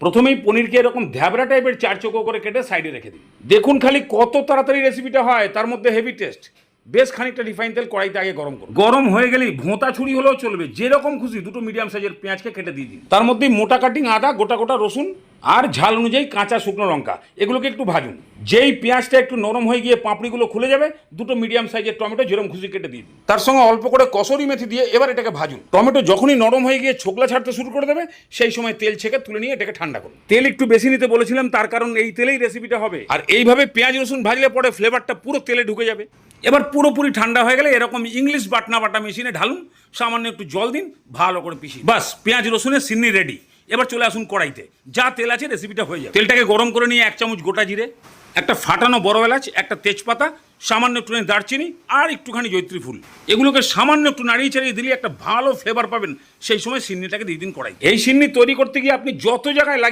প্রথমেই পনিরকে এরকম ধ্যাবড়া টাইপের 4 চৌকো করে কেটে সাইডে রেখে দিন। দেখুন খালি কত তাড়াতাড়ি রেসিপিটা হয়, তার মধ্যে হেভি টেস্ট। বেশ খানিকটা রিফাইন তেল কড়াইতে আগে গরম করুন। গরম হয়ে গেলেই ভোঁতা ছুরি হলেও চলবে, যেরকম খুশি দুটো মিডিয়াম সাইজের পেঁয়াজকে কেটে দিয়ে দিন। তার মধ্যে মোটা কাটিং আদা, গোটা গোটা রসুন আর ঝাল অনুযায়ী কাঁচা শুকনো লঙ্কা এগুলোকে একটু ভাজুন। যেই পেঁয়াজটা একটু নরম হয়ে গিয়ে পাপড়িগুলো খুলে যাবে, দুটো মিডিয়াম সাইজের টমেটো যেরকম খুশি কেটে দিয়ে দিন। তার সঙ্গে অল্প করে কসুরি মেথি দিয়ে এবার এটাকে ভাজুন। টমেটো যখনই নরম হয়ে গিয়ে ছোকলা ছাড়তে শুরু করে দেবে, সেই সময় তেল ছেঁকে তুলে নিয়ে এটাকে ঠান্ডা করুন। তেল একটু বেশি নিতে বলেছিলাম, তার কারণ এই তেলেই রেসিপিটা হবে। আর এইভাবে পেঁয়াজ রসুন ভাজলে পরে ফ্লেভারটা পুরো তেলে ঢুকে যাবে। এবার পুরোপুরি ঠান্ডা হয়ে গেলে এরকম ইংলিশ বাটা মেশিনে ঢালুন, সামান্য একটু জল দিন, ভালো করে পিষিয়ে বাস পেঁয়াজ রসুনের সিন্নি রেডি। এবার চলে আসুন কড়াইতে, যা তেল আছে রেসিপিটা হয়ে যাবে। তেলটাকে গরম করে নিয়ে 1 চামচ গোটা জিরে, একটা ফাটানো বড় এলাচ, একটা তেজপাতা, সামান্য একটুখানি দারচিনি আর একটুখানি জয়িত্রী ফুল, এগুলোকে সামান্য একটু নাড়িয়ে চাড়িয়ে দিলে একটা ভালো ফ্লেভার পাবেন। সেই সময় সিন্নিটাকে দিয়ে দিন কড়াই। এই সিন্নি তৈরি করতে গিয়ে আপনি যত জায়গায়